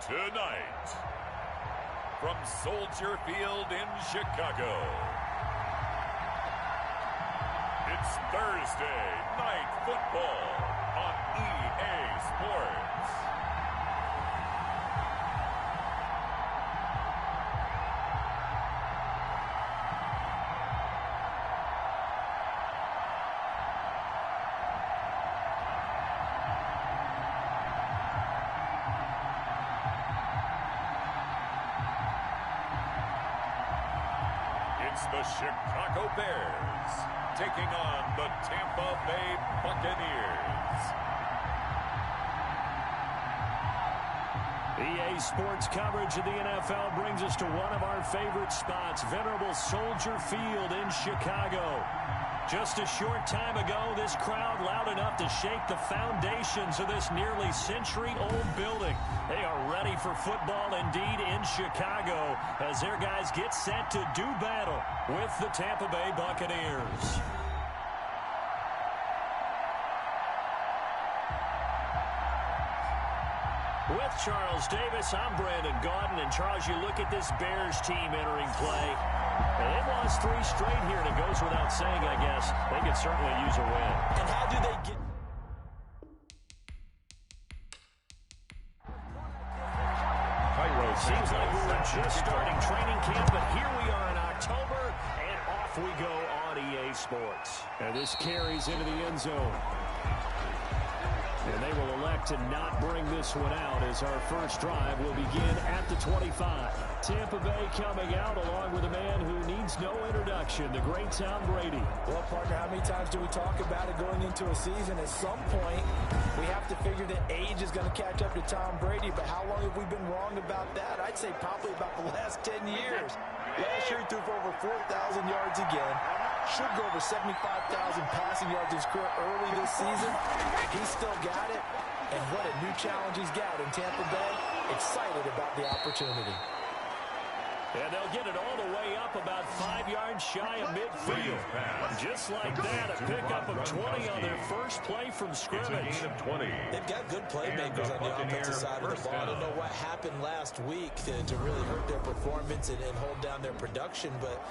Tonight, from Soldier Field in Chicago, it's Thursday Night Football on EA Sports. The Chicago Bears taking on the Tampa Bay Buccaneers. EA Sports coverage of the NFL brings us to one of our favorite spots, venerable Soldier Field in Chicago. Just a short time ago, this crowd loud enough to shake the foundations of this nearly century-old building. They are ready for football indeed in Chicago as their guys get set to do battle with the Tampa Bay Buccaneers. With Charles Davis, I'm Brandon Gaudin. And Charles, you look at this Bears team entering play. And they've lost 3 straight here, and it goes without saying, I guess. They could certainly use a win. And how do they get... Seems like we were just starting training camp, but here we are in October, and off we go on EA Sports. And this carries into the end zone. And they will elect to not bring this one out as our first drive will begin at the 25. Tampa Bay coming out along with a man who needs no introduction, the great Tom Brady. Well, partner, how many times do we talk about it going into a season? At some point, we have to figure that age is going to catch up to Tom Brady, but how long have we been wrong about that? I'd say probably about the last 10 years. Last year, he threw for over 4,000 yards again. Should go over 75,000 passing yards his career early this season. He's still got it. And what a new challenge he's got in Tampa Bay. Excited about the opportunity. And they'll get it all the way up about 5 yards shy of midfield. Just like that, a pickup of 20 on their first play from scrimmage. They've got good playmakers on the offensive side of the ball. I don't know what happened last week to really hurt their performance and hold down their production, but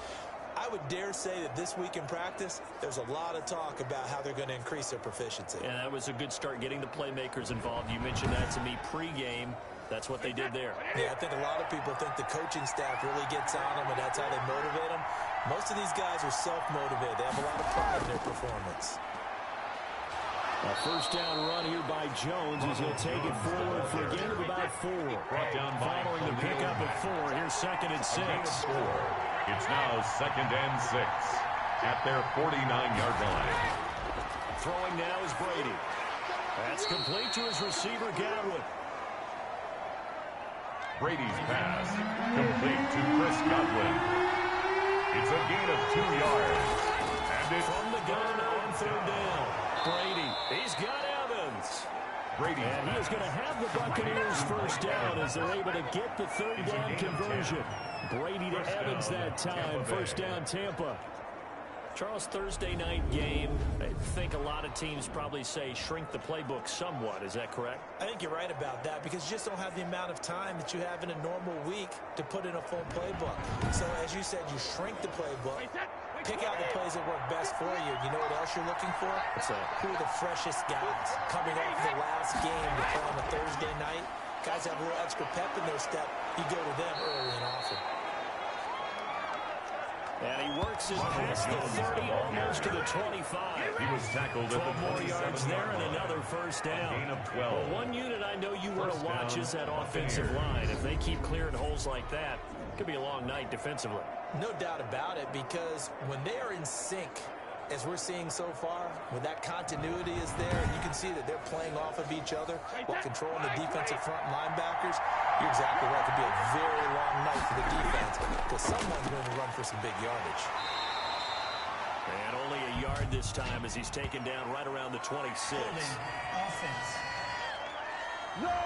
I would dare say that this week in practice, there's a lot of talk about how they're going to increase their proficiency. And that was a good start getting the playmakers involved. You mentioned that to me pregame. That's what they did there. Yeah, I think a lot of people think the coaching staff really gets on them, and that's how they motivate them. Most of these guys are self-motivated. They have a lot of pride in their performance. A first down run here by Jones as he'll take it forward for a gain of about 4. Following the pickup of 4, here's 2nd and 6. It's now 2nd and 6 at their 49-yard line. Throwing now is Brady. That's complete to his receiver, Godwin. Brady's pass complete to Chris Godwin. It's a gain of 2 yards. And it's from the gun on 3rd down. Brady, he's got Evans. Brady, and he is going to have the Buccaneers first down as they're able to get the 3rd down conversion. Brady to Evans that time. First down, Tampa. Charles, Thursday night game, I think a lot of teams probably say shrink the playbook somewhat. Is that correct? I think you're right about that because you just don't have the amount of time that you have in a normal week to put in a full playbook. So, as you said, you shrink the playbook, pick out the plays that work best for you. You know what else you're looking for? What's that? Who are the freshest guys coming off the last game to play on a Thursday night? Guys have a little extra pep in their step. You go to them early and often. And he works his past the 30, almost to the 25. He was tackled 12 more yards there and another first down. Gain of 12. Well, one unit I know you want to watch is that offensive line. If they keep clearing holes like that, it could be a long night defensively. No doubt about it, because when they are in sync, as we're seeing so far, when that continuity is there, and you can see that they're playing off of each other while controlling the defensive front linebackers, you're exactly right. It could be a very long night for the defense because someone's going to run for some big yardage. And only a yard this time as he's taken down right around the 26. Offense. No!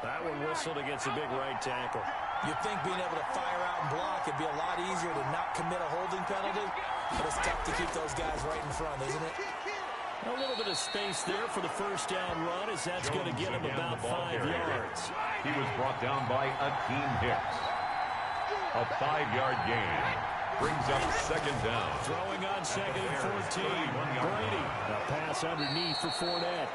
That one whistled against a big right tackle. You'd think being able to fire out and block would be a lot easier to not commit a holding penalty, but it's tough to keep those guys right in front, isn't it? A little bit of space there for the first down run, as that's going to get him about 5 yards. He was brought down by Akeem Hicks. A 5-yard gain brings up second down. Throwing on second and 14. Brady. A pass underneath for Fournette.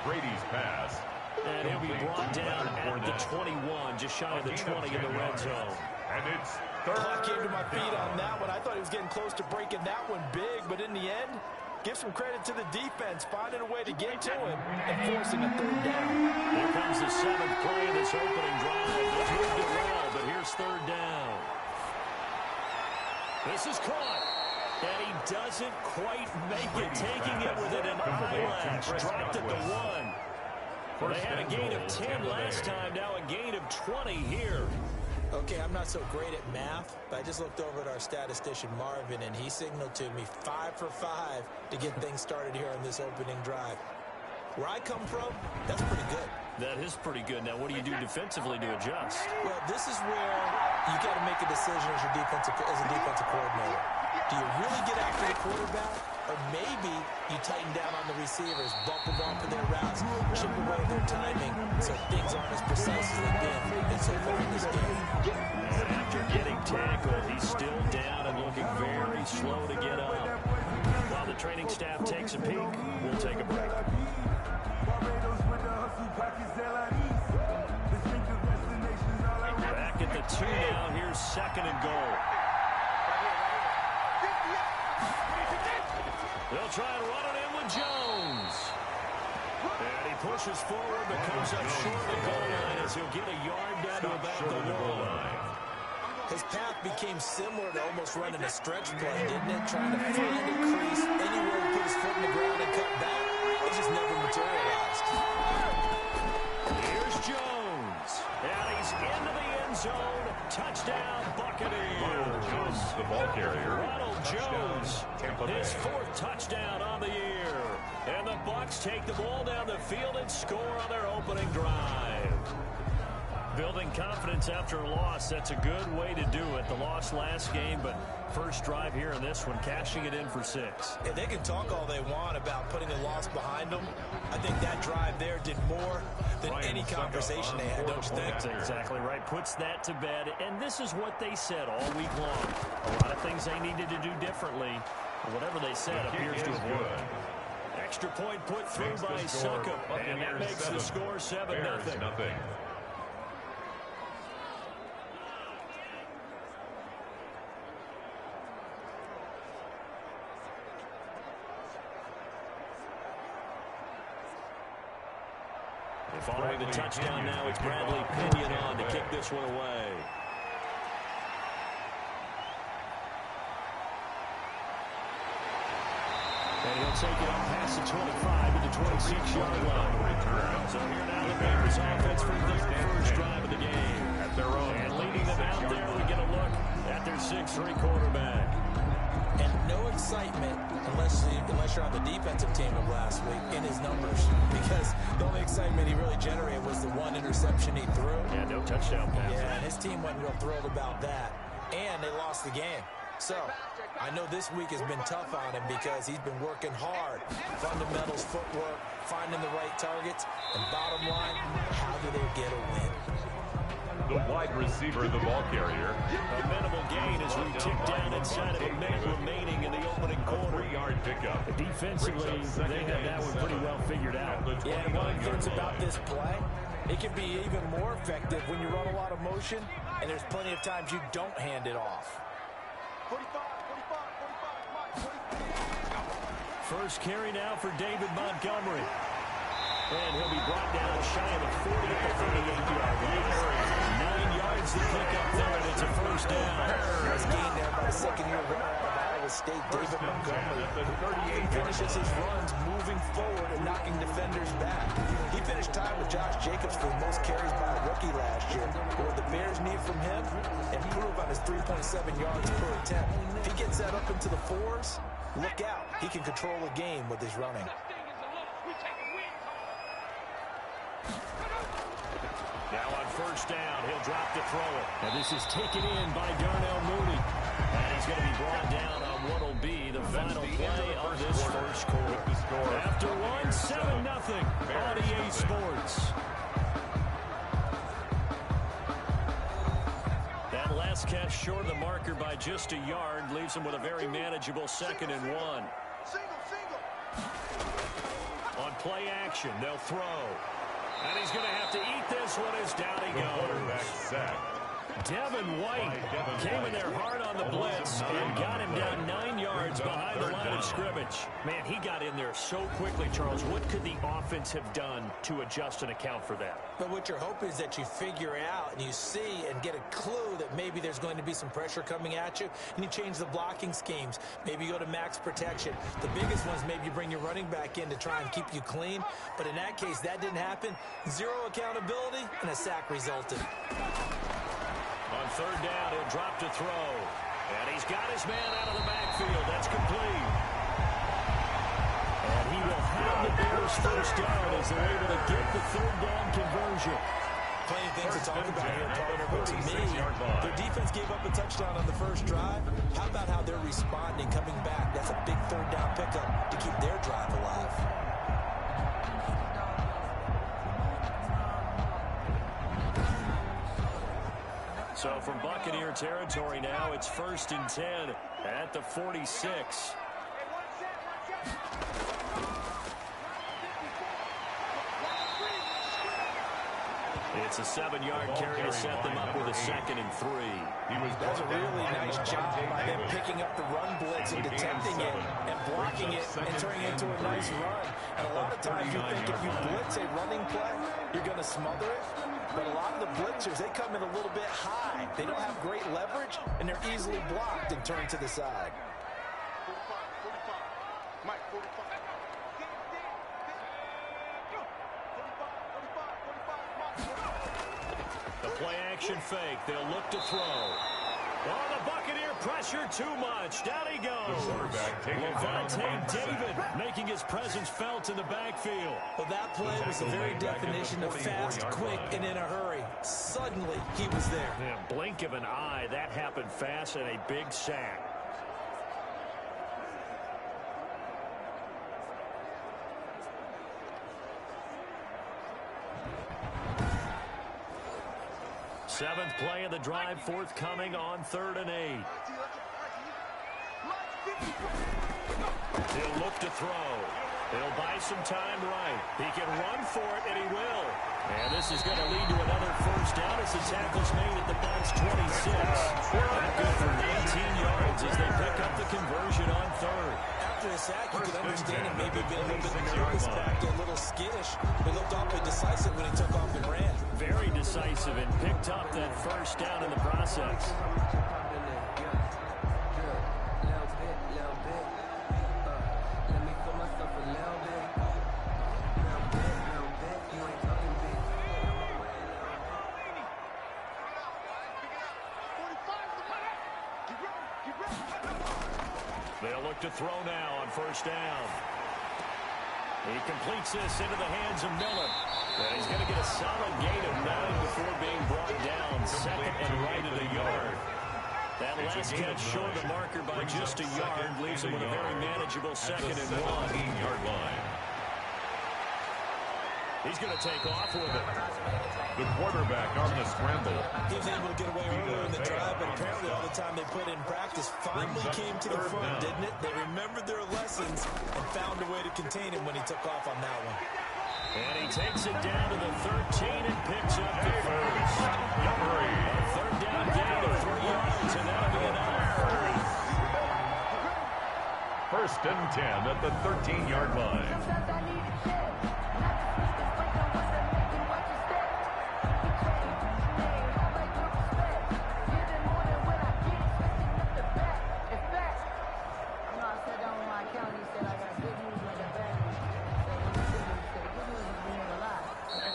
Brady's pass. And he'll be brought down at the 21, just shy of the 20 in the red zone. And it's I came to my feet on that one. I thought he was getting close to breaking that one big, but in the end, give some credit to the defense, finding a way to get to him and forcing a third down. Here comes the 7th play of this opening drive. They've moved it well, but here's third down. This is caught. And he doesn't quite make it, taking it within an eyelash. Dropped it to 1. Well, they had a gain of 10 last time, now a gain of 20 here. Okay, I'm not so great at math, but I just looked over at our statistician, Marvin, and he signaled to me 5 for 5 to get things started here on this opening drive. Where I come from, that's pretty good. That is pretty good. Now, what do you do defensively to adjust? Well, this is where you got to make a decision as a defensive coordinator. Do you really get after the quarterback, or maybe you tighten down on the receivers, bump them off of their routes, chip away their timing, so things aren't as precise as they've been so far in this game. And after getting tackled, he's still down and looking very slow to get up. While the training staff takes a peek, we'll take a break. Back at the 2 now. Here's second and goal. They'll try and run it in with Jones. And he pushes forward, but comes up short of the goal line as he'll get a yard down to about the goal line. His path became similar to almost running a stretch play, didn't it? Trying to find a crease, anywhere to put his foot in the ground and cut back. It just never materialized. Here's Jones. And he's into the end zone. Touchdown, Buccaneers. Ronald Jones, the ball carrier. Ronald Jones, Tampa his Bay. 4th touchdown on the year. And the Bucs take the ball down the field and score on their opening drive. Building confidence after a loss, that's a good way to do it. The loss last game, but first drive here in this one, cashing it in for 6. Yeah, they can talk all they want about putting a loss behind them. I think that drive there did more than any conversation they had, don't you think? That's exactly right. Puts that to bed. And this is what they said all week long. A lot of things they needed to do differently. Whatever they said appears to have worked. Extra point put through by Succop. And that makes the score 7-0. Following the touchdown now, it's Bradley Pinion on to kick this one away. And he'll take it on past the 25 to the 26-yard line. So here now the Bears offense for their first drive of the game. At their own. And leading them out there, we get a look at their 6'3" quarterback. And no excitement unless you're on the defensive team of last week in his numbers, because the only excitement he really generated was the 1 interception he threw. Yeah, no touchdown pass. Yeah, and his team wasn't real thrilled about that, and they lost the game. So I know this week has been tough on him because he's been working hard. Fundamentals, footwork, finding the right targets, and bottom line, how do they get a win? The wide receiver, the ball carrier. A minimal gain as we tick down inside of a minute remaining in the opening quarter. 3-yard pickup. Defensively, they have that one pretty well figured out. Yeah, and one of the things about this play, it can be even more effective when you run a lot of motion, and there's plenty of times you don't hand it off. First carry now for David Montgomery. And he'll be brought down shy of the 40 at the 38-yard line. 9 yards to pick up there, and it's a first down. Nice gain there by the second-year runner out of Iowa State, David Montgomery. He finishes his runs moving forward and knocking defenders back. He finished tied with Josh Jacobs for the most carries by a rookie last year. But what the Bears need from him, improve on his 3.7 yards per attempt. If he gets that up into the 4s, look out. He can control a game with his running. Now on first down, he'll drop to throw it. And this is taken in by Darnell Mooney. And he's going to be brought down on what will be the final play of this first quarter. After one, 7-0 on EA Sports. That last catch short of the marker by just a yard leaves him with a very manageable 2nd and 1. On play action, they'll throw. And he's going to have to eat this one as down he goes. Devin White came in there hard on the blitz and got him down 9 yards behind the line of scrimmage. Man, he got in there so quickly, Charles. What could the offense have done to adjust and account for that? But what you're hoping is that you figure out and you see and get a clue that maybe there's going to be some pressure coming at you, and you change the blocking schemes. Maybe you go to max protection. The biggest one is maybe you bring your running back in to try and keep you clean. But in that case, that didn't happen. Zero accountability, and a sack resulted. On 3rd down, he'll drop to throw. And he's got his man out of the backfield. That's complete. And he will have the Bears first down as they're able to get the 3rd down conversion. Plenty of things to talk about here, partner, but to me, their defense gave up a touchdown on the first drive. How about how they're responding, coming back? That's a big 3rd down pickup to keep their drive alive. So from Buccaneer territory now, it's 1st and 10 at the 46. It's a 7-yard carry to set them up with a 2nd and 3. That's a really nice job by them picking up the run blitz and detecting it and blocking it and turning it into a nice run. And a lot of times you think if you blitz a running play, you're going to smother it. But a lot of the blitzers, they come in a little bit high. They don't have great leverage, and they're easily blocked and turned to the side. The play action fake. They'll look to throw. Oh, the Buccaneer pressure too much. Down he goes. Levante David making his presence felt in the backfield. Well, that play was the very definition of fast, quick, and in a hurry. Suddenly, he was there. Yeah, blink of an eye. That happened fast and a big sack. Seventh play of the drive forthcoming on 3rd and 8. He'll look to throw. He'll buy some time right. He can run for it, and he will. And this is going to lead to another first down as the tackle's made at the Bucs 26. That good for 19 yards as they pick up the conversion on 3rd. After the sack, you could understand him maybe being a little bit nervous back there, a little skittish. But looked awfully decisive when he took off and ran. Very decisive and picked up that first down in the process. They'll look to throw now on first down. He completes this into the hands of Miller. And he's going to get a solid gain of 9 before being brought down. 2nd and right at a yard. That last catch short of the marker by just a yard leaves him with a very manageable 2nd and 1. line. He's going to take off with it. The quarterback on the scramble. He was able to get away earlier in the drive, but apparently all the time they put in practice finally came to the front, didn't it? They remembered their lessons and found a way to contain him when he took off on that one. And he takes it down to the 13 and picks up the first. A 3rd down gain of 3 yards, and that'll be enough. 1st and 10 at the 13-yard line.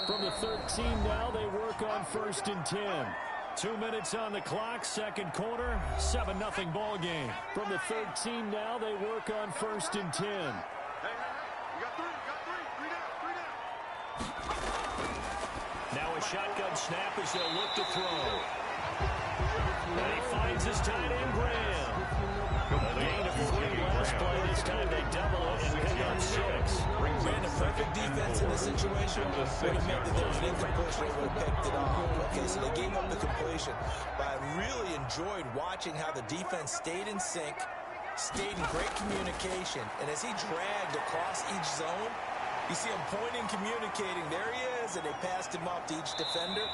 From the 13 now, they work on 1st and 10. 2 minutes on the clock, 2nd quarter, 7-0 ball game. From the 13 now, they work on 1st and 10. Now a shotgun snap as they'll look to throw. And he finds his tight end, Graham. A gain of 3 last play. This time they double it and pick up 6. Ran a perfect defense in this situation. Would have meant that there was an incompletion. They would have picked it off. Okay, so they gave up the completion. But I really enjoyed watching how the defense stayed in sync, stayed in great communication. And as he dragged across each zone, you see him pointing, communicating. There he is, and they passed him off to each defender.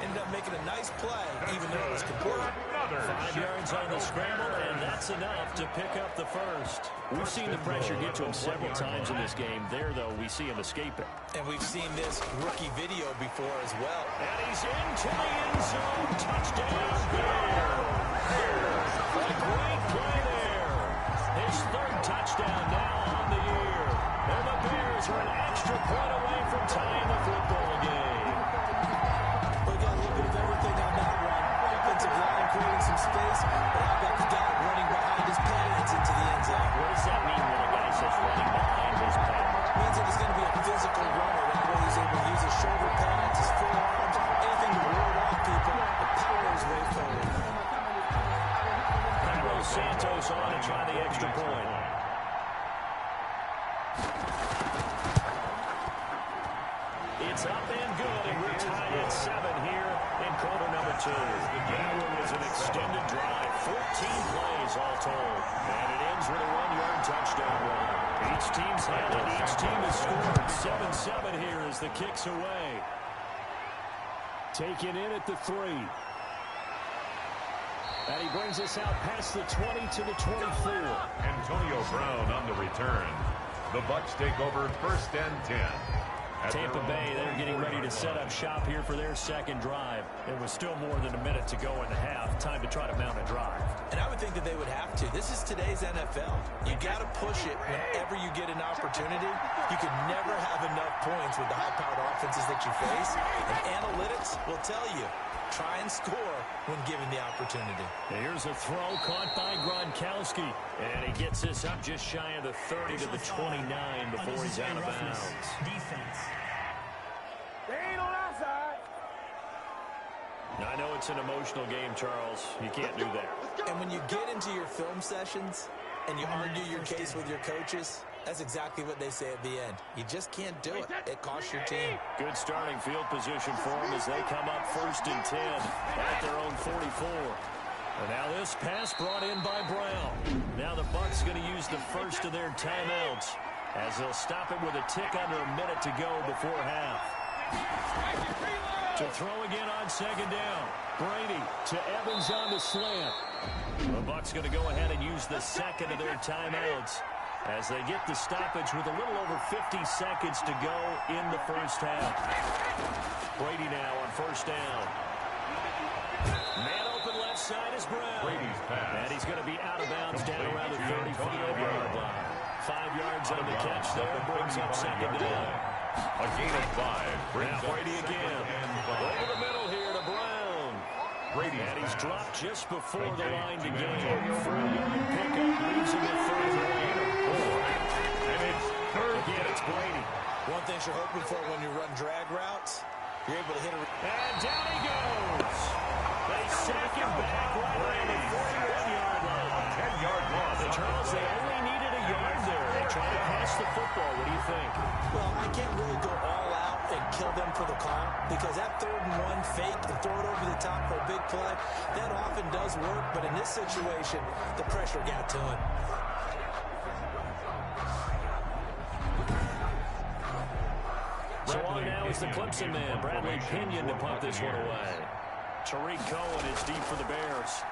Ended up making a nice play, even though it was complete. 5 yards on the scramble, and that's enough to pick up the first. We've seen the pressure get to him several times in this game. There, though, we see him escape it. And we've seen this rookie video before as well. And he's into the end zone. Touchdown, Bear. A great play there. His 3rd touchdown now on the year. And the Bears are an extra point away from tying the football game. We got a little bit of everything on that one. Offensive line creating some space, but how about the guy running behind his pads into the end zone? What does that mean when a guy says running behind his pads? It means that he's going to be a physical runner. That way he's able to use his shoulder pads, his forearms, anything to ward off people. The power is way forward. Carlos Santos on to try the extra point. It's up and good, and we're tied at 7 here in quarter number 2. That one was an extended drive, 14 plays all told, and it ends with a 1-yard touchdown run. Each team's had it. Each team has scored. 7-7 here as the kick's away. Taken in at the 3. And he brings us out past the 20 to the 24. Antonio Brown on the return. The Bucs take over 1st and 10. Tampa Bay, they're getting ready to set up shop here for their second drive. It was still more than a minute to go in the half. Time to try to mount a drive. And I would think that they would have to. This is today's NFL. You got to push it whenever you get an opportunity. You could never have enough points with the high-powered offenses that you face. And analytics will tell you, try and score when given the opportunity. And here's a throw caught by Gronkowski. And he gets this up just shy of the 30 to the 29 before he's out of bounds. Defense. Now, I know it's an emotional game, Charles. You can't do that. And when you get into your film sessions and you argue your case with your coaches, that's exactly what they say at the end. You just can't do it. It costs your team. Good starting field position for them as they come up 1st and 10 at their own 44. And now this pass brought in by Brown. Now the Bucs going to use the first of their timeouts as they'll stop it with a tick under a minute to go before half. To throw again on 2nd down. Brady to Evans on the slant. The Bucs going to go ahead and use the second of their timeouts as they get the stoppage with a little over 50 seconds to go in the first half. Brady now on 1st down. Man open left side is Brown. Brady's pass. And he's going to be out of bounds down around the 35-yard line. 5 yards on the catch there, brings up 2nd down. A gain of 5. Now Brady again. Over the middle here to Brown. Brady. And he's dropped just before the line to gain. 4-yard pickup leaves him with 3rd and 4. And it's 3rd. Again, it's Brady. One thing you're hoping for when you run drag routes, you're able to hit a... And down he goes. They sack him back right around the 41-yard line. 10-yard loss. The Charles, they only needed a yard there. They tried to pass the football. What do you think? Well, I can't really go all out and kill them for the call because that 3rd and 1 fake and throw it over the top for a big play, that often does work, but in this situation, the pressure got to him. So on now is the Clemson man, Bradley Pinion, to punt this one away. Tariq Cohen is deep for the Bears.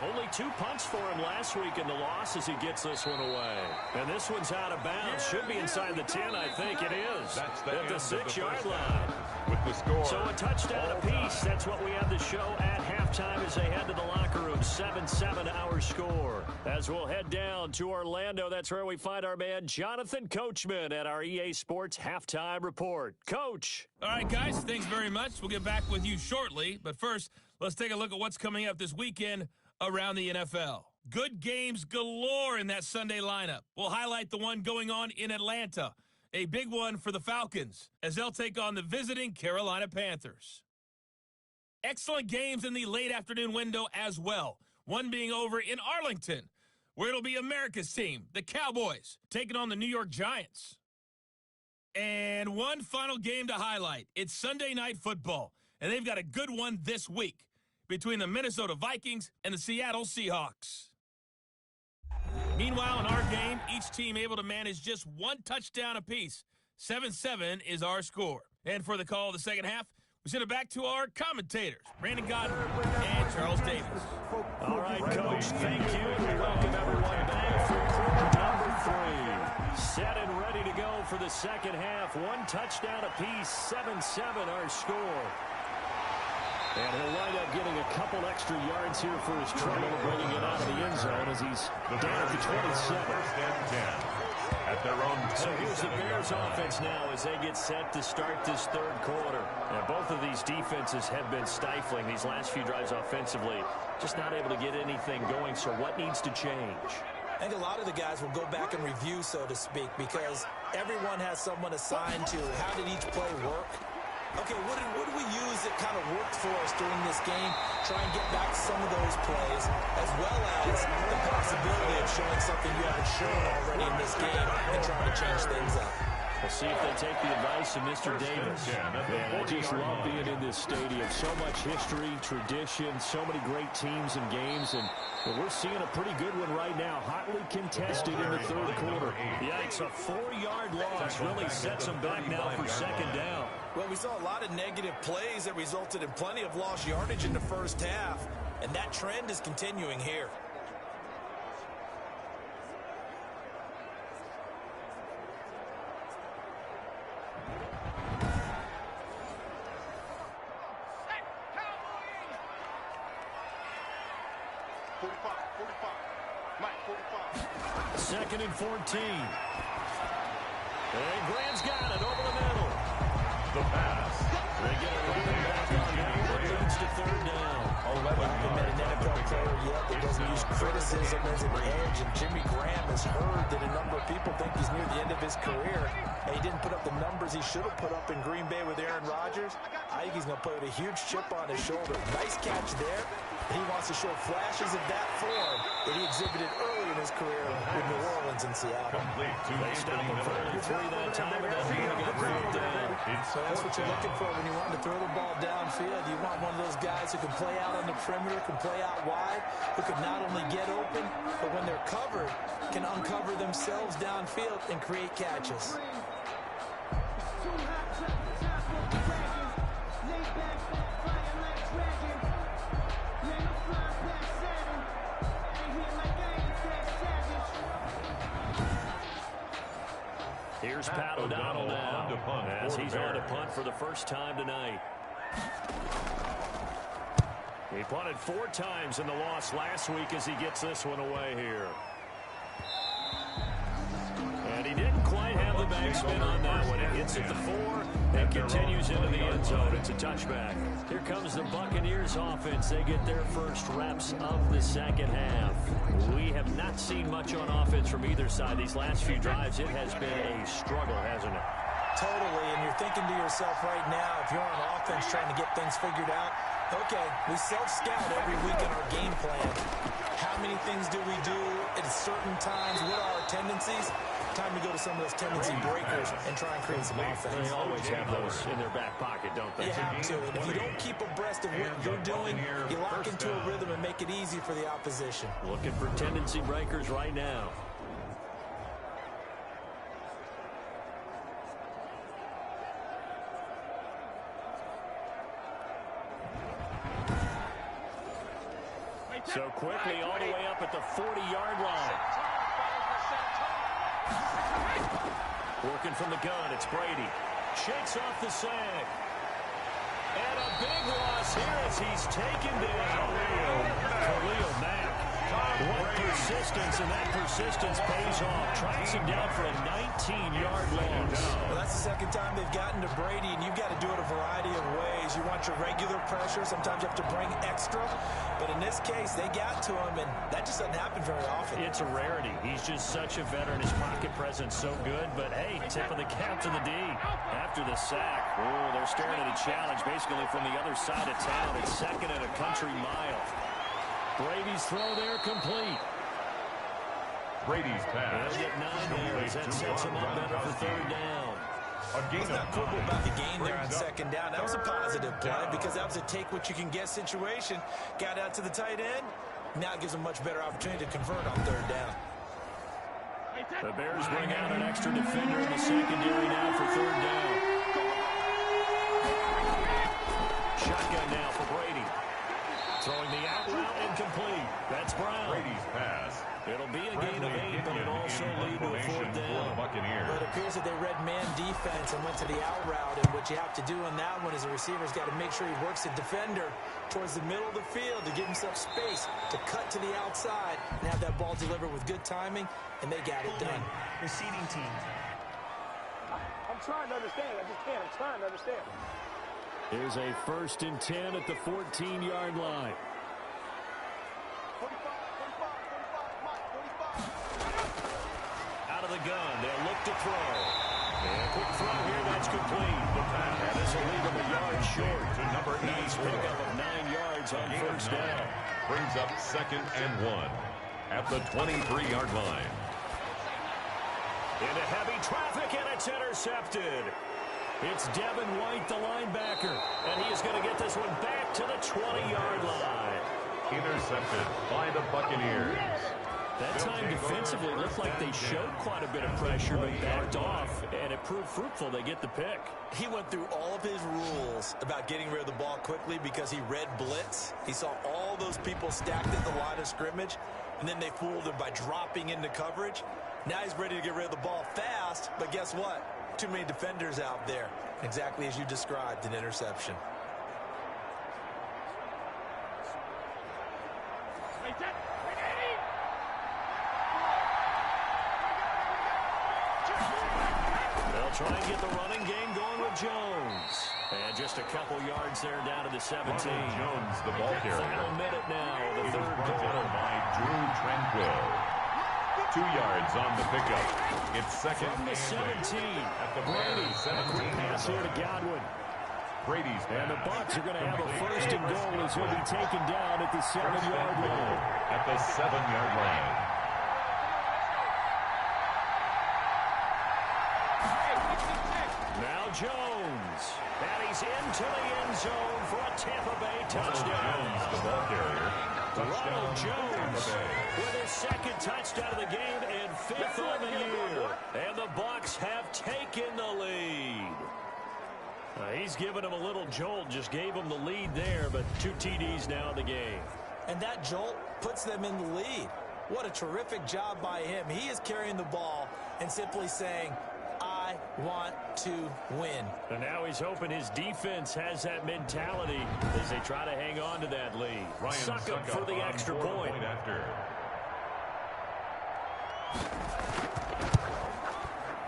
Only 2 punts for him last week in the loss as he gets this one away. And this one's out of bounds. Should be inside the 10, I think it is. That's the at the 6-yard line. half. With the score. So a touchdown apiece. That's what we have to show at halftime as they head to the locker room. 7-7 our score. As we'll head down to Orlando, that's where we find our man Jonathan Coachman at our EA Sports Halftime Report. Coach. All right, guys, thanks very much. We'll get back with you shortly. But first, let's take a look at what's coming up this weekend around the NFL. Good games galore in that Sunday lineup. We'll highlight the one going on in Atlanta, a big one for the Falcons, as they'll take on the visiting Carolina Panthers. Excellent games in the late afternoon window as well, one being over in Arlington, where it'll be America's team, the Cowboys, taking on the New York Giants. And one final game to highlight. It's Sunday Night Football, and they've got a good one this week between the Minnesota Vikings and the Seattle Seahawks. Meanwhile, in our game, each team able to manage just one touchdown apiece. 7-7 is our score. And for the call of the second half, we send it back to our commentators, Brandon Goddard and Charles Davis. All right, Coach, thank you. We welcome everyone back for quarter number 3. Set and ready to go for the second half. One touchdown apiece, 7-7 our score. And he'll wind up getting a couple extra yards here for his trouble, bringing it out of the end zone as he's down at the 27. At their own 10. So here's the Bears offense now as they get set to start this third quarter. Now, both of these defenses have been stifling these last few drives offensively. Just not able to get anything going, so what needs to change? I think a lot of the guys will go back and review, so to speak, because everyone has someone assigned to how did each play work. Okay, what did we use that kind of worked for us during this game? Try and get back some of those plays, as well as the possibility of showing something you haven't shown already in this game and trying to change things up. We'll see if they take the advice of Mr. Davis. Man, I just love being in this stadium. So much history, tradition, so many great teams and games, and we're seeing a pretty good one right now. Hotly contested in the third quarter. Yikes, a 4-yard loss really sets them back now for second down. Well, we saw a lot of negative plays that resulted in plenty of lost yardage in the first half, and that trend is continuing here. Second and 14. And Graham's got it over the middle. The pass. They get a running back on that. Leads to third down. I haven't met an NFL player yet that doesn't use criticism as an edge, and Jimmy Graham has heard that a number of people think he's near the end of his career, and he didn't put up the numbers he should have put up in Green Bay with Aaron Rodgers. I think he's going to play with a huge chip on his shoulder. Nice catch there. He wants to show flashes of that form that he exhibited early in his career with New Orleans and Seattle. They stop him for only 3 that time, and then he got fourth down. So that's what you're looking for when you want to throw the ball downfield. You want one of those guys who can play out on the perimeter, can play out wide, who can not only get open, but when they're covered, can uncover themselves downfield and create catches. Here's Pat O'Donnell now as he's on to punt for the first time tonight. He punted 4 times in the loss last week as he gets this one away here. And he didn't quite have the backspin on that one. It hits at the 4 and continues into the end zone. It's a touchback. Here comes the Buccaneers offense. They get their first reps of the second half. We have not seen much on offense from either side. These last few drives, it has been a struggle, hasn't it? Totally, and you're thinking to yourself right now, if you're on offense trying to get things figured out, okay, we self-scout every week in our game plan. How many things do we do at certain times? What are our tendencies? Time to go to some of those tendency breakers and try and create some offense. They always have those in their back pocket, don't they? You have to, and if you don't keep abreast of what you're doing, you lock into a rhythm and make it easy for the opposition. Looking for tendency breakers right now. So quickly all the way up at the 40-yard line. Working from the gun, it's Brady. Shakes off the sack. And a big loss here as he's taken down. Khalil Mack. What persistence, and that persistence pays off. Tracks him down for a 19-yard loss. Well, that's the second time they've gotten to Brady, and you've got to do it a variety of ways. You want your regular pressure. Sometimes you have to bring extra. But in this case, they got to him, and that just doesn't happen very often. It's a rarity. He's just such a veteran. His pocket presence so good. But, hey, tip of the cap to the D. After the sack, oh, they're staring at a challenge basically from the other side of town. It's second and a country mile. Brady's throw there complete. Brady's pass. They'll get 9 yards. That sets him up better for third down. What's not cool about the gain there on second down? That was a positive play because that was a take-what-you-can-get situation. Got out to the tight end. Now it gives them much better opportunity to convert on third down. The Bears bring out an extra defender in the secondary now for third down. Shotgun now for Brady. Throwing the out route incomplete. That's Brown. Brady's pass. It'll be a gain of 8, but it'll also lead to a fourth down. But it appears that they read man defense and went to the out route. And what you have to do on that one is the receiver's got to make sure he works the defender towards the middle of the field to give himself space to cut to the outside and have that ball delivered with good timing, and they got it done. Receiving team. I'm trying to understand. I just can't. I'm trying to understand. Here's a 1st and 10 at the 14-yard line. Out of the gun, they'll look to throw. And a quick throw here, that's complete. And this will leave them a yard short. To number 8. Nice pickup of 9 yards on first down. Brings up 2nd and 1 at the 23-yard line. Into heavy traffic, and it's intercepted. It's Devin White, the linebacker, and he is going to get this one back to the 20-yard line. Intercepted by the Buccaneers. That time defensively looked like they showed quite a bit of pressure, but backed off, and it proved fruitful. They get the pick. He went through all of his rules about getting rid of the ball quickly because he read blitz. He saw all those people stacked at the line of scrimmage, and then they fooled him by dropping into coverage. Now he's ready to get rid of the ball fast, but guess what? Too many defenders out there. Exactly as you described, an interception. They'll try and get the running game going with Jones. And just a couple yards there down to the 17. Jones, the ball carrier. Final minute now, the third quarter. By Drew Tranquill. 2 yards on the pickup. It's 2nd From the 17. At the Brady. 17. Pass here to Godwin. Brady's And the Bucs are going to have a 1st and goal as he'll be taken down at the 7-yard line. At the 7-yard line. Now Jones. And he's into the end zone for a Tampa Bay touchdown. Jones, the ball carrier. Ronald Jones with his 2nd touchdown of the game and 5th on the year. And the Bucs have taken the lead. He's given him a little jolt, just gave him the lead there, but 2 TDs now in the game. And that jolt puts them in the lead. What a terrific job by him. He is carrying the ball and simply saying, I want to win. And now he's hoping his defense has that mentality as they try to hang on to that lead. Suck up for the extra point.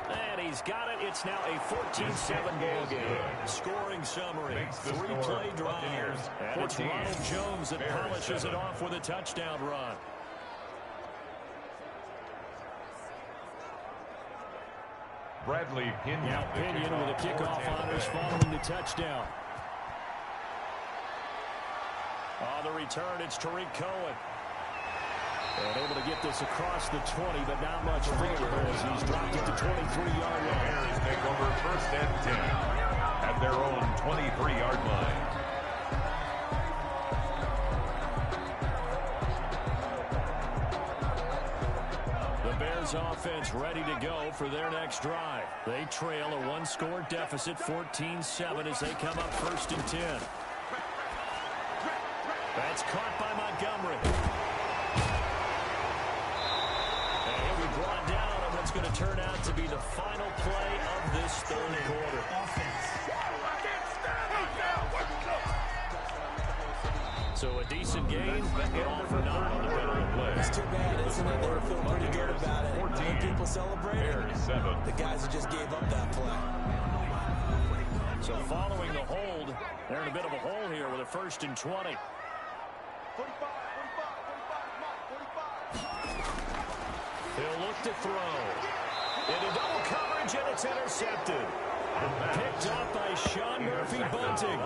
And he's got it. It's now a 14-7 ball game. Scoring summary. 3-play drive. And it's Ronald Jones that polishes it off with a touchdown run. Bradley Pinion. Now Pinion with a kickoff honors following the touchdown. On the return, it's Tariq Cohen. And able to get this across the 20, but not much further as he's dropped it to 23-yard line. Bears take over 1st and 10 at their own 23-yard line. Offense ready to go for their next drive. They trail a 1-score deficit, 14-7 as they come up 1st and 10. That's caught by Montgomery. And he'll be brought down on what's going to turn out to be the final play of this third quarter. So a decent gain, but all for naught on the penalty play. It's too bad, isn't it? They were feeling pretty good about it. 14 people celebrating. The guys who just gave up that play. So following the hold, they're in a bit of a hole here with a 1st and 20. They'll look to throw. Into double coverage, and it's intercepted. Picked up by Sean Murphy Bunting.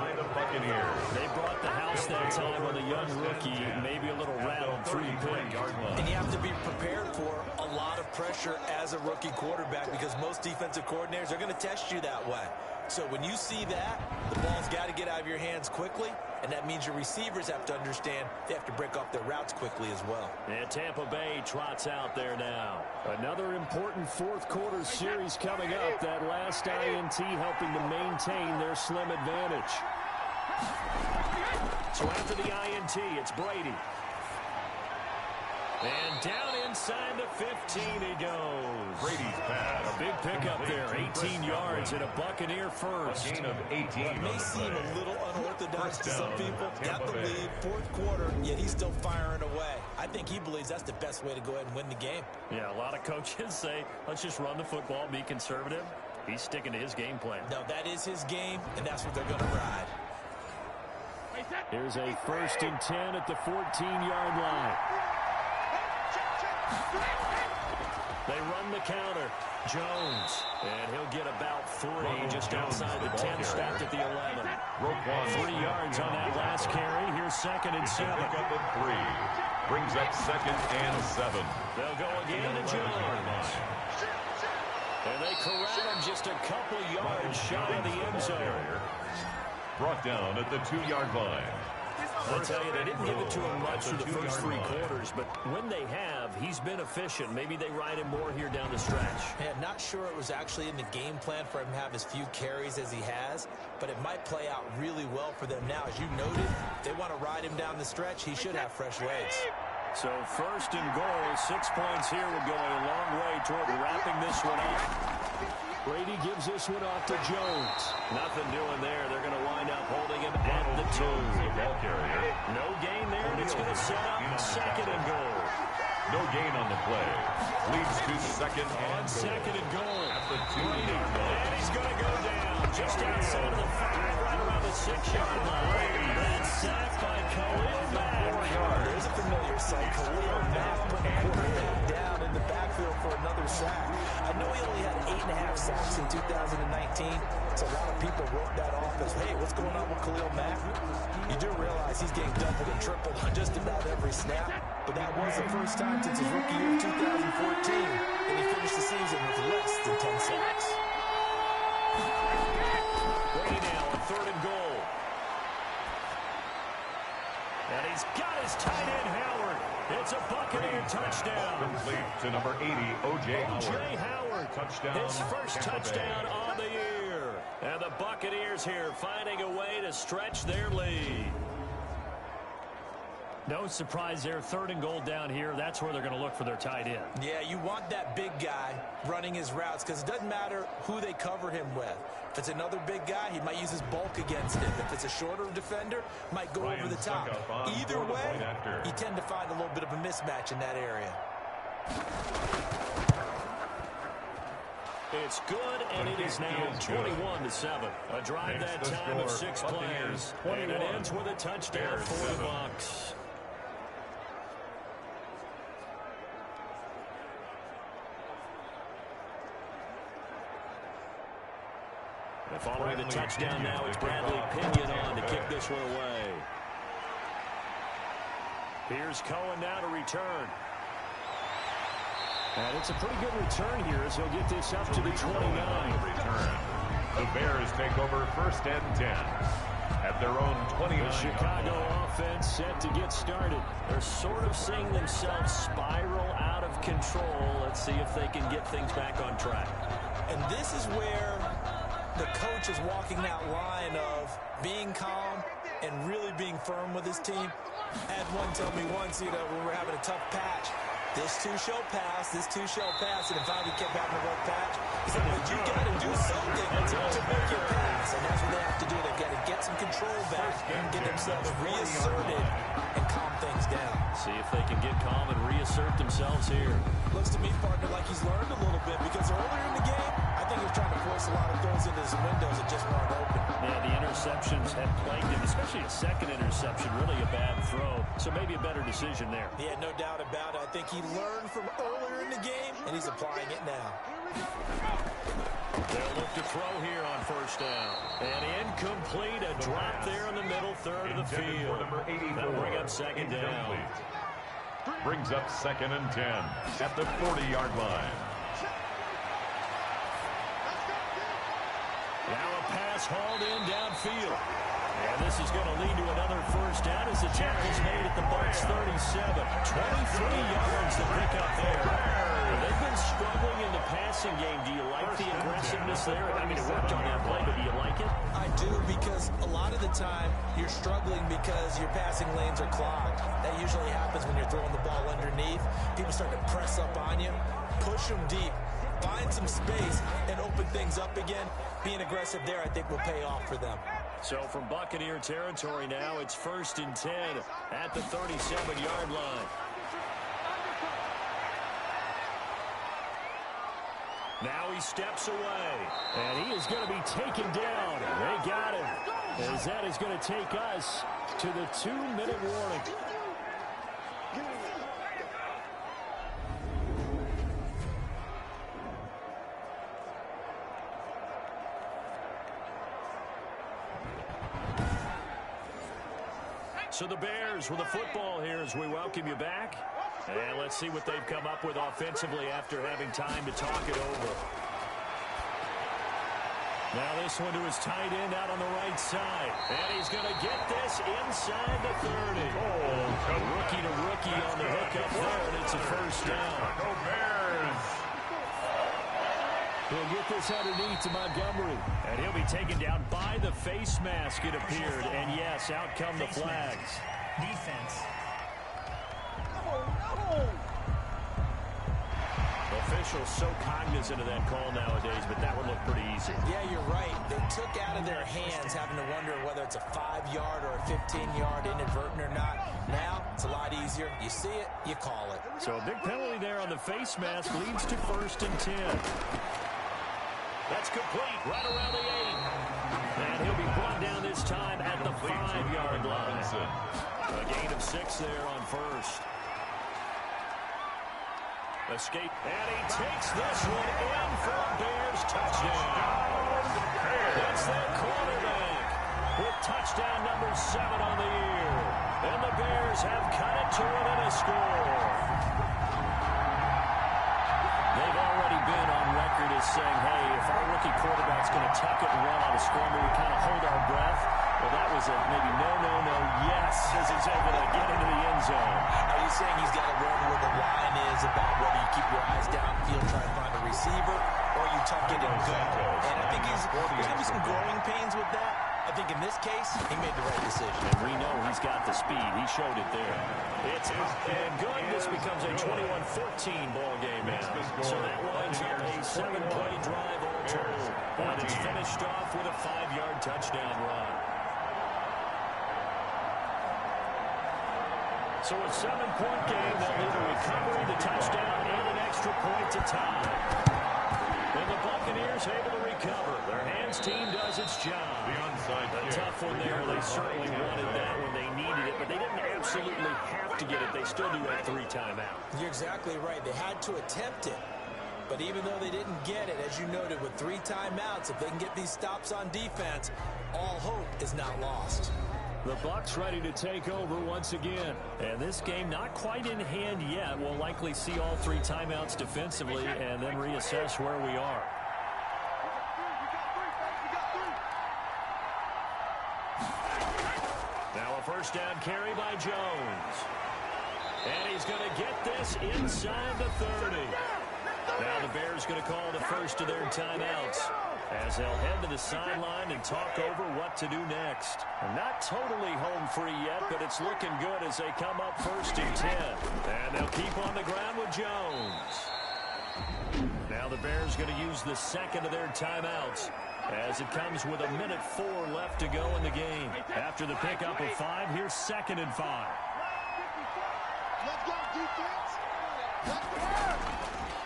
They brought the house that time with a young rookie, maybe a little rattled 3-point. And you have to be prepared for a a lot of pressure as a rookie quarterback because most defensive coordinators are going to test you that way. So when you see that, the ball's got to get out of your hands quickly, and that means your receivers have to understand they have to break off their routes quickly as well. And Tampa Bay trots out there now. Another important fourth quarter series coming up. That last INT helping to maintain their slim advantage. So after the INT, it's Brady. And down inside the 15 he goes. Brady's pass. A big pickup there, 18 yards and a Buccaneer first. A gain of 18. It may seem a little unorthodox to some people. Got the lead, fourth quarter, yet he's still firing away. I think he believes that's the best way to go ahead and win the game. Yeah, a lot of coaches say, let's just run the football, be conservative. He's sticking to his game plan. No, that is his game, and that's what they're going to ride. Here's a 1st and 10 at the 14-yard line. They run the counter. Jones. And he'll get about 3 just outside the 10, stopped at the 11. 3 yards on that last carry. Here's 2nd and 7. Pick up at 3. Brings up 2nd and 7. They'll go again to Jones. And they corral him just a couple yards shy of the end zone. Brought down at the 2-yard line. I tell you, they didn't give it to him much through the first 3 quarters, but when they have, he's been efficient. Maybe they ride him more here down the stretch. Yeah, not sure it was actually in the game plan for him to have as few carries as he has, but it might play out really well for them now. As you noted, if they want to ride him down the stretch, he should have fresh legs. So 1st and goal, 6 points here would go a long way toward wrapping this one up. Brady gives this one off to Jones. Nothing doing there. They're going to wind up holding him at the 2. Ball carrier. No gain there, and it's going to set up 2nd and goal. No gain on the play. Leads to 2nd and goal. 2nd and goal. At the 2. And he's going to go down just outside of the 5, right around the 6-yard line. And sacked by Khalil Mack. There's a familiar sight. Khalil Mack put the quarterback down in the backfield for another sack. I know he only had 8.5 sacks in 2019, so a lot of people wrote that off as, hey, what's going on with Khalil Mack? You do realize he's getting doubled and tripled on just about every snap, but that was the first time since his rookie year of 2014 that he finished the season with less than 10 sacks. Brady now on 3rd and goal. And he's got his tight end, Howard. It's a Buccaneer touchdown. Complete to number 80, O.J. Howard. Touchdown. His first touchdown on the year. And the Buccaneers here finding a way to stretch their lead. No surprise there. 3rd and goal down here. That's where they're going to look for their tight end. Yeah, you want that big guy running his routes because it doesn't matter who they cover him with. If it's another big guy, he might use his bulk against him. If it's a shorter defender, might go over the top. Either way, you tend to find a little bit of a mismatch in that area. It's good, and it is now 21-7. A drive that time of 6 plays. And it ends with a touchdown for the Bucs. And following the touchdown now, it's Bradley Pinion on to kick this one away. Here's Cohen now to return. And it's a pretty good return here as he'll get this up to the 29. The Bears take over 1st and 10 at their own 29. The Chicago offense set to get started. They're sort of seeing themselves spiral out of control. Let's see if they can get things back on track. And this is where the coach is walking that line of being calm and really being firm with his team. I had one tell me once, when we're having a tough patch, this too shall pass, this too shall pass, and finally kept having a rough patch. He said, but you got to do something to make it pass, and that's what they have to do. They've got to get some control back and get themselves reasserted and calm things down. See if they can get calm and reassert themselves here. Looks to me, partner, like he's learned a little bit because earlier in the game, I think he was trying to force a lot of throws into some windows that just weren't open. Yeah, the interceptions have plagued him, especially a second interception, really a bad throw. So maybe a better decision there. Yeah, no doubt about it. I think he learned from earlier in the game, and he's applying it now. They'll look to throw here on 1st down. And incomplete, a drop there in the middle third of the field. That'll bring up 2nd down. brings up 2nd and 10 at the 40-yard line. Now a pass hauled in downfield. And this is going to lead to another first down as the tackle is made at the Bucs 37. 23 yards to pick up there. They've been struggling in the passing game. Do you like the aggressiveness there? I mean, it worked on that play, but do you like it? I do, because a lot of the time you're struggling because your passing lanes are clogged. That usually happens when you're throwing the ball underneath. People start to press up on you, push them deep, find some space, and open things up again. Being aggressive there, I think, will pay off for them. So from Buccaneer territory now, it's 1st and 10 at the 37-yard line. Now he steps away, and he is going to be taken down. They got him, as that is going to take us to the 2-minute warning. So the Bears with the football here as we welcome you back. And let's see what they've come up with offensively after having time to talk it over. Now this one to his tight end out on the right side. And he's going to get this inside the 30. Rookie to rookie on the hook up there, and it's a first down. Go Bears! He'll get this underneath to Montgomery. And he'll be taken down by the face mask, it appeared. And yes, out come the flags. Defense. Officials so cognizant of that call nowadays, but that would look pretty easy. Yeah, you're right. They took out of their hands having to wonder whether it's a 5-yard or a 15-yard inadvertent or not. Now, it's a lot easier. You see it, you call it. So a big penalty there on the face mask leads to 1st and 10. That's complete, right around the 8. And he'll be brought down this time at the 5-yard line. A gain of 6 there on first. Escape, and he takes this one in for a Bears touchdown. It's their quarterback with touchdown number 7 on the year. And the Bears have cut it to within a score. They've already been on record as saying, hey, if our rookie quarterback's going to tuck it and run on a scramble, we kind of hold our breath. Well, that was a maybe no, yes, as he's able to get into the end zone. Are you saying he's got to run where the line is about whether you keep your eyes downfield trying to find a receiver or you tuck it and go? And I think there's going to be some growing pains with that. I think in this case, he made the right decision. And we know he's got the speed. He showed it there. It's up and good. This becomes a 21-14 ball game now. So that winds up a 7-play drive all total. And it's finished off with a 5-yard touchdown run. So a 7-point game, they'll need a recovery, the touchdown, and an extra point to tie. And the Buccaneers able to recover. Their hands team does its job. The onside A kick. tough one there. They certainly wanted that when they needed it, but they didn't absolutely have to get it. They still do have 3 timeouts. You're exactly right. They had to attempt it. But even though they didn't get it, as you noted, with 3 timeouts, if they can get these stops on defense, all hope is not lost. The Bucs ready to take over once again. And this game not quite in hand yet. We'll likely see all 3 timeouts defensively and then reassess where we are. Now a first down carry by Jones. And he's going to get this inside the 30. Now the Bears going to call the first of their timeouts, as they'll head to the sideline and talk over what to do next. Not totally home free yet, but it's looking good as they come up 1st and 10. And they'll keep on the ground with Jones. Now the Bears going to use the second of their timeouts, as it comes with 1:04 left to go in the game. After the pickup of 5, here's 2nd and 5. Let's go, defense. Let's go.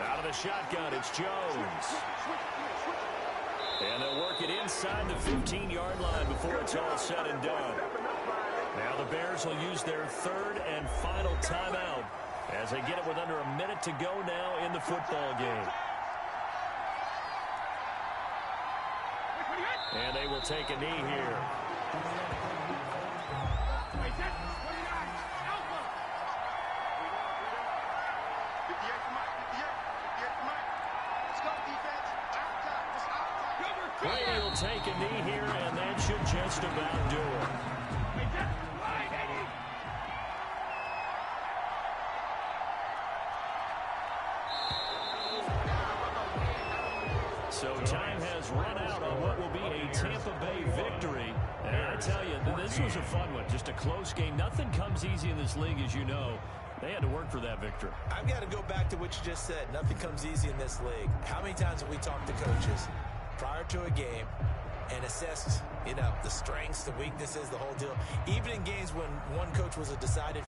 Out of the shotgun, it's Jones. And they'll work it inside the 15-yard line before it's all said and done. Now the Bears will use their 3rd and final timeout as they get it with under 1 minute to go now in the football game. And they will take a knee here. Let's go, defense. Out time. It's out time. Brady will take a knee here, and that should just about do it. So time has run out on what will be a Tampa Bay victory. And I tell you, this was a fun one. Just a close game. Nothing comes easy in this league, as you know. They had to work for that victory. I've got to go back to what you just said. Nothing comes easy in this league. How many times have we talked to coaches prior to a game and assessed, the strengths, the weaknesses, the whole deal? Even in games when one coach was a decided